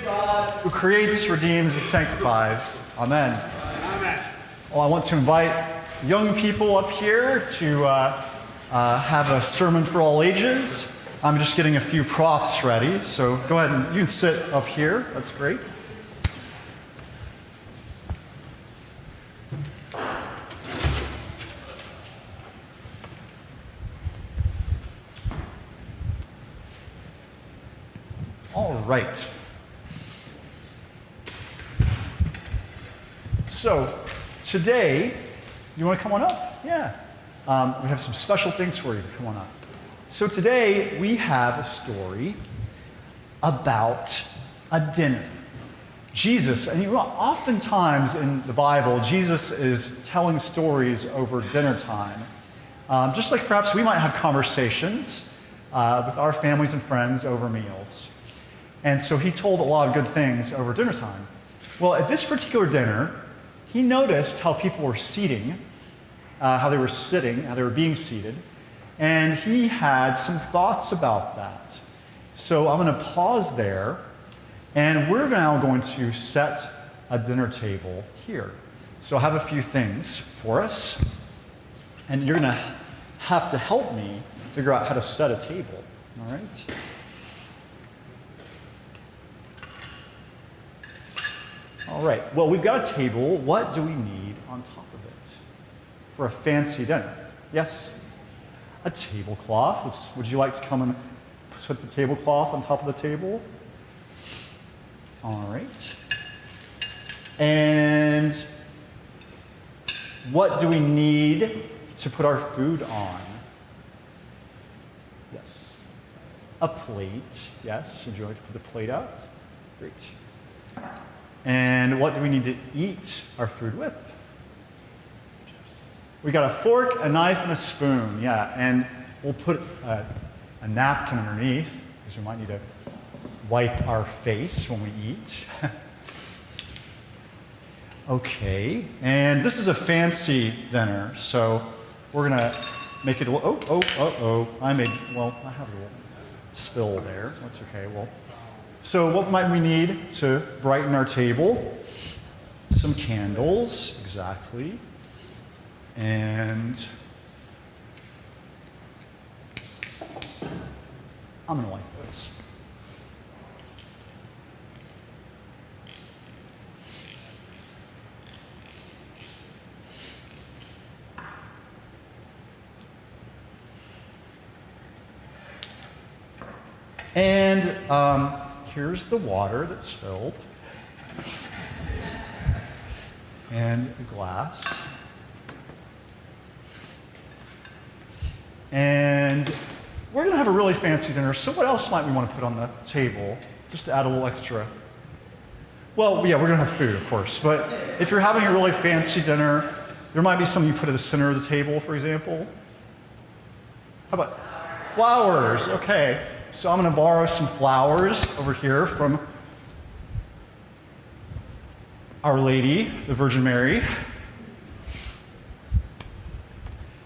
God who creates, redeems, and sanctifies. Amen. Amen. Well, I want to invite young people up here to have a sermon for all ages. I'm just getting a few props ready, so go ahead and you can sit up here. That's great. All right. So, today, you want to come on up? Yeah. We have some special things for you. Come on up. So today, we have a story about a dinner. Jesus, and oftentimes in the Bible, Jesus is telling stories over dinner time. Just like perhaps we might have conversations with our families and friends over meals. And so he told a lot of good things over dinner time. Well, at this particular dinner, he noticed how people were seating, how they were sitting, how they were being seated, and he had some thoughts about that. So I'm going to pause there, and we're now going to set a dinner table here. So I have a few things for us, and you're going to have to help me figure out how to set a table, all right? All right, well, we've got a table. What do we need on top of it for a fancy dinner? Yes? A tablecloth. Would you like to come and put the tablecloth on top of the table? All right. And what do we need to put our food on? Yes. A plate. Yes. Would you like to put the plate out? Great. And what do we need to eat our food with? We got a fork, a knife, and a spoon, yeah. And we'll put a napkin underneath, because we might need to wipe our face when we eat. Okay, and this is a fancy dinner, so we're gonna make it a little, I have a little spill there. That's okay, well. So what might we need to brighten our table? Some candles, exactly. And I'm going to light those. And here's the water that's filled, and a glass. And we're going to have a really fancy dinner, so what else might we want to put on the table, just to add a little extra? Well, yeah, we're going to have food, of course, but if you're having a really fancy dinner, there might be something you put at the center of the table, for example. How about flowers? Okay. So I'm going to borrow some flowers over here from Our Lady, the Virgin Mary.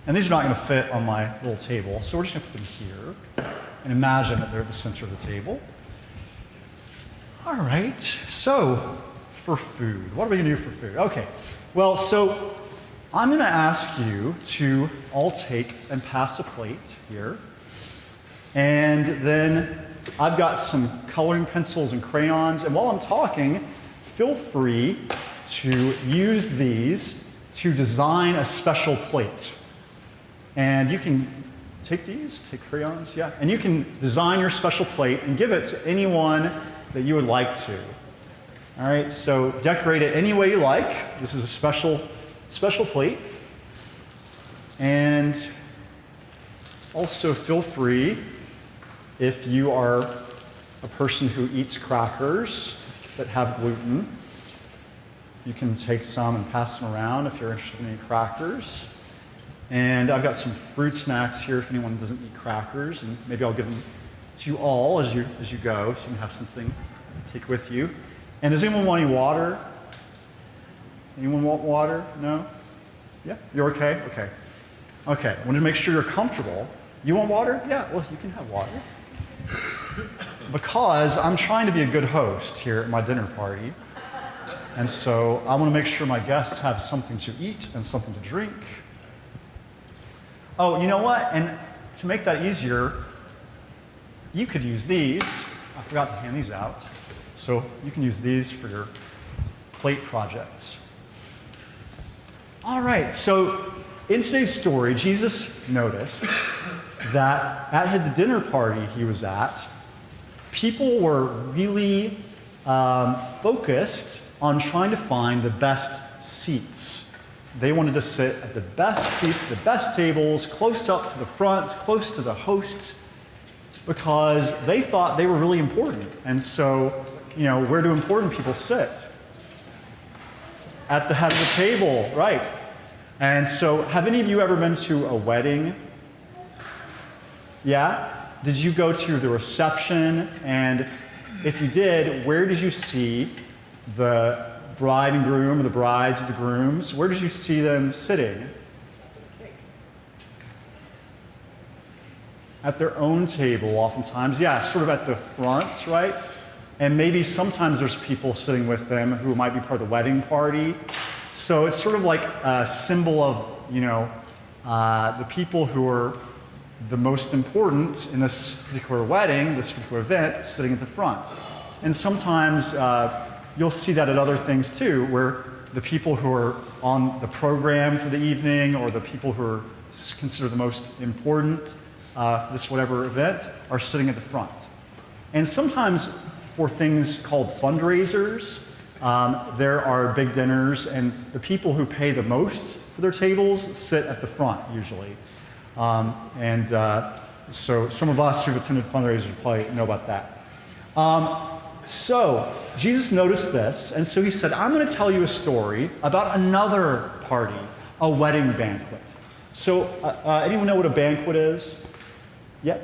And these are not going to fit on my little table, so we're just going to put them here and imagine that they're at the center of the table. All right, so for food, what are we going to do for food? Okay, well, so I'm going to ask you to all take and pass a plate here. And then I've got some coloring pencils and crayons. And while I'm talking, feel free to use these to design a special plate. And you can take these, take crayons, yeah. And you can design your special plate and give it to anyone that you would like to. All right, so decorate it any way you like. This is a special plate. And also feel free, if you are a person who eats crackers that have gluten, you can take some and pass them around if you're interested in any crackers. And I've got some fruit snacks here if anyone doesn't eat crackers, and maybe I'll give them to you all as you go, so you can have something to take with you. And does anyone want any water? Anyone want water? No? Yeah? You're okay? Okay. Okay, I want to make sure you're comfortable. You want water? Yeah, well, you can have water. because I'm trying to be a good host here at my dinner party. And so I want to make sure my guests have something to eat and something to drink. Oh, you know what? And to make that easier, you could use these. I forgot to hand these out. So you can use these for your plate projects. All right, so in today's story, Jesus noticed that at the dinner party he was at, people were really focused on trying to find the best seats. They wanted to sit at the best seats, the best tables, close up to the front, close to the hosts, because they thought they were really important. And so, where do important people sit? At the head of the table, right. And so, have any of you ever been to a wedding? Yeah? Did you go to the reception? And if you did, where did you see the bride and groom, or the brides and the grooms? Where did you see them sitting? At their own table, oftentimes. Yeah, sort of at the front, right? And maybe sometimes there's people sitting with them who might be part of the wedding party. So it's sort of like a symbol of, the people who are the most important in this particular wedding, this particular event, sitting at the front. And sometimes you'll see that at other things too, where the people who are on the program for the evening, or the people who are considered the most important for this whatever event, are sitting at the front. And sometimes for things called fundraisers, there are big dinners, and the people who pay the most for their tables sit at the front usually. So some of us who've attended fundraisers probably know about that. So Jesus noticed this, and so he said, I'm going to tell you a story about another party, a wedding banquet. So anyone know what a banquet is? Yeah.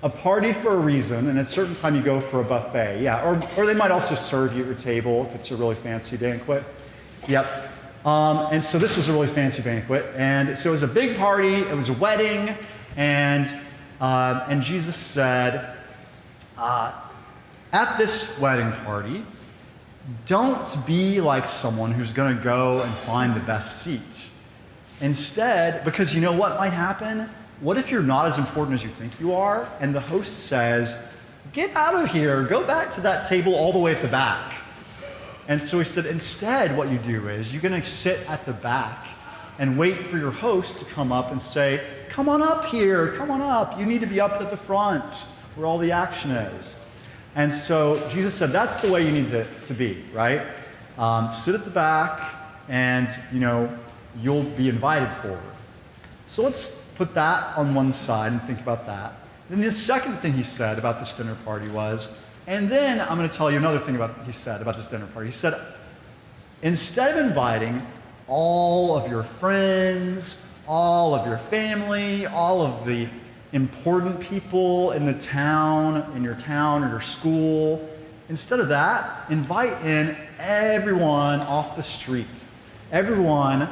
A party for a reason, and at a certain time you go for a buffet. Yeah, or they might also serve you at your table if it's a really fancy banquet. Yep. And so this was a really fancy banquet, and so it was a big party. It was a wedding, and Jesus said, at this wedding party, don't be like someone who's going to go and find the best seat. Instead, because you know what might happen? What if you're not as important as you think you are, and the host says, get out of here, go back to that table all the way at the back. And so he said, instead what you do is you're going to sit at the back and wait for your host to come up and say, come on up here, come on up. You need to be up at the front where all the action is. And so Jesus said, that's the way you need to be, right? Sit at the back, and you'll be invited forward. So let's put that on one side and think about that. Then the second thing he said about this dinner party was, and then I'm going to tell you another thing he said about this dinner party. He said, instead of inviting all of your friends, all of your family, all of the important people in the town, in your town or your school, instead of that, invite in everyone off the street. Everyone,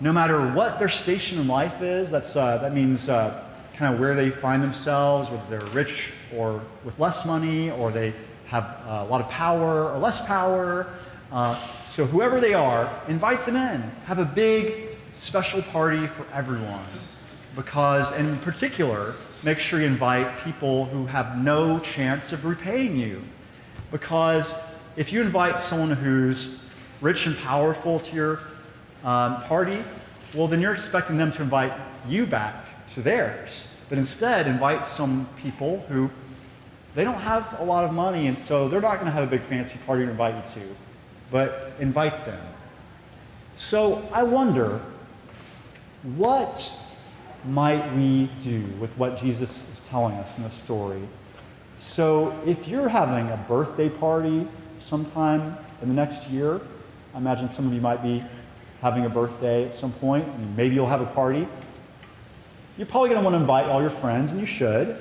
no matter what their station in life is. That means kind of where they find themselves, whether they're rich or with less money, or they have a lot of power or less power. So whoever they are, invite them in. Have a big special party for everyone. Because, in particular, make sure you invite people who have no chance of repaying you. Because if you invite someone who's rich and powerful to your party, well, then you're expecting them to invite you back to theirs. But instead, invite some people who, they don't have a lot of money, and so they're not going to have a big fancy party to invite you to, but invite them. So I wonder, what might we do with what Jesus is telling us in this story? So if you're having a birthday party sometime in the next year, I imagine some of you might be having a birthday at some point, and maybe you'll have a party. You're probably going to want to invite all your friends, and you should.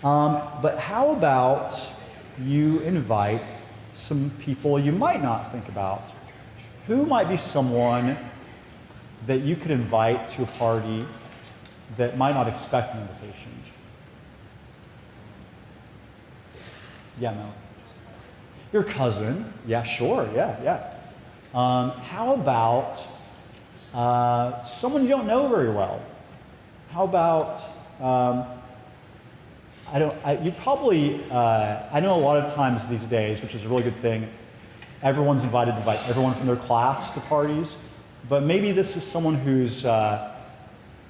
But how about you invite some people you might not think about? Who might be someone that you could invite to a party that might not expect an invitation? Yeah, no. Your cousin. Yeah, sure. Yeah. How about someone you don't know very well? How about, I know a lot of times these days, which is a really good thing, everyone's invited to invite everyone from their class to parties, but maybe this is someone who's going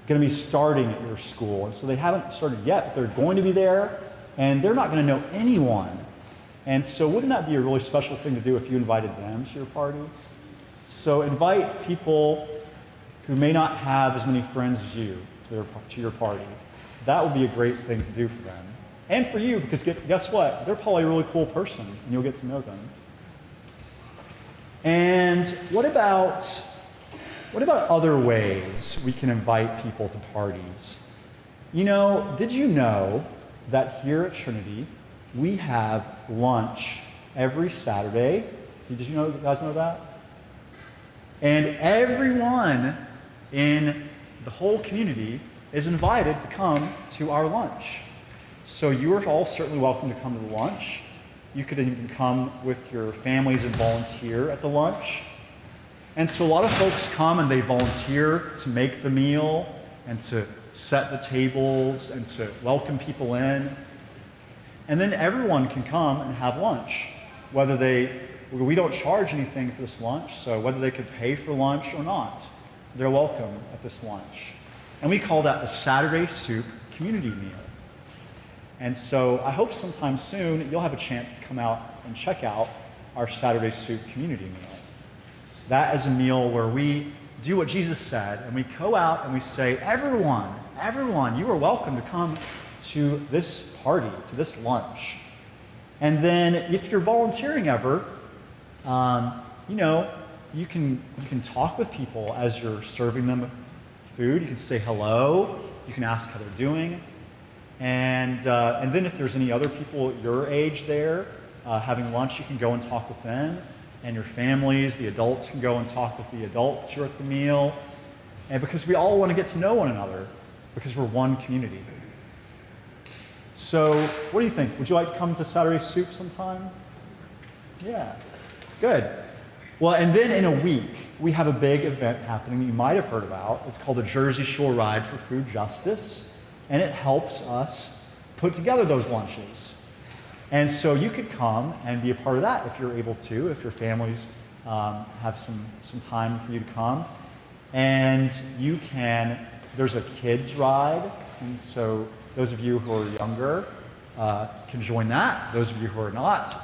to be starting at your school, and so they haven't started yet, but they're going to be there, and they're not going to know anyone. And so wouldn't that be a really special thing to do if you invited them to your party? So invite people who may not have as many friends as you to your party. That would be a great thing to do for them. And for you, because guess what? They're probably a really cool person, and you'll get to know them. And what about other ways we can invite people to parties? Did you know that here at Trinity, we have lunch every Saturday? Did you guys know that? And everyone in the whole community is invited to come to our lunch. So you are all certainly welcome to come to the lunch. You could even come with your families and volunteer at the lunch. And so a lot of folks come and they volunteer to make the meal and to set the tables and to welcome people in. And then everyone can come and have lunch, we don't charge anything for this lunch, so whether they could pay for lunch or not, they're welcome at this lunch. And we call that the Saturday Soup Community Meal. And so I hope sometime soon you'll have a chance to come out and check out our Saturday Soup Community Meal. That is a meal where we do what Jesus said, and we go out and we say, everyone, you are welcome to come to this party, to this lunch. And then if you're volunteering ever, you can talk with people as you're serving them food. You can say hello. You can ask how they're doing. And then if there's any other people your age there having lunch, you can go and talk with them. And your families, the adults, can go and talk with the adults who are at the meal. And because we all want to get to know one another, because we're one community. So what do you think? Would you like to come to Saturday Soup sometime? Yeah, good. Well, and then in a week, we have a big event happening that you might have heard about. It's called the Jersey Shore Ride for Food Justice, and it helps us put together those lunches. And so you could come and be a part of that if you're able to, if your families have some time for you to come. And there's a kids ride, and so those of you who are younger can join that. Those of you who are not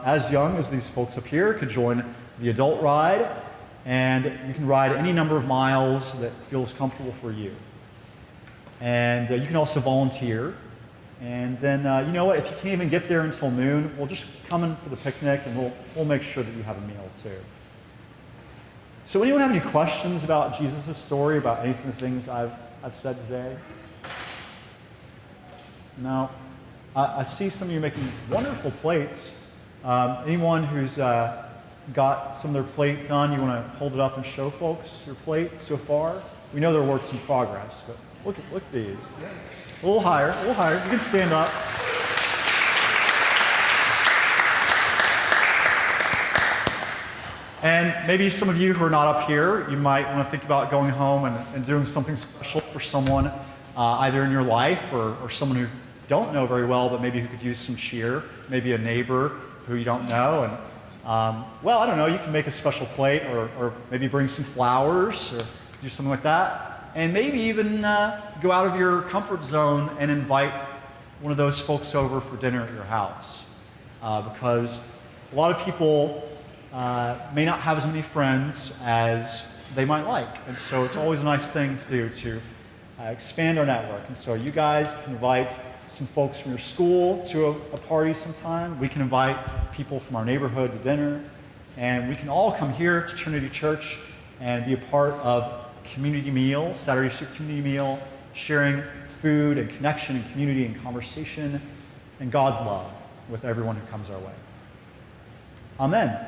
as young as these folks up here could join the adult ride, and you can ride any number of miles that feels comfortable for you. And you can also volunteer. And then, you know what, if you can't even get there until noon, we'll just come in for the picnic, and we'll make sure that you have a meal too. So anyone have any questions about Jesus' story, about any of the things I've said today? No? I see some of you making wonderful plates. Anyone who's got some of their plate done, you want to hold it up and show folks your plate so far? We know they're works in progress, but look at these. Yeah. A little higher. You can stand up. And maybe some of you who are not up here, you might want to think about going home and doing something special for someone, either in your life or someone who don't know very well, but maybe who could use some cheer, maybe a neighbor who you don't know. And I don't know, you can make a special plate or maybe bring some flowers or do something like that. And maybe even go out of your comfort zone and invite one of those folks over for dinner at your house. Because a lot of people may not have as many friends as they might like. And so it's always a nice thing to do to expand our network. And so you guys can invite some folks from your school to a party sometime. We can invite people from our neighborhood to dinner. And we can all come here to Trinity Church and be a part of community meal, Saturday Soup Community Meal, sharing food and connection and community and conversation and God's love with everyone who comes our way. Amen.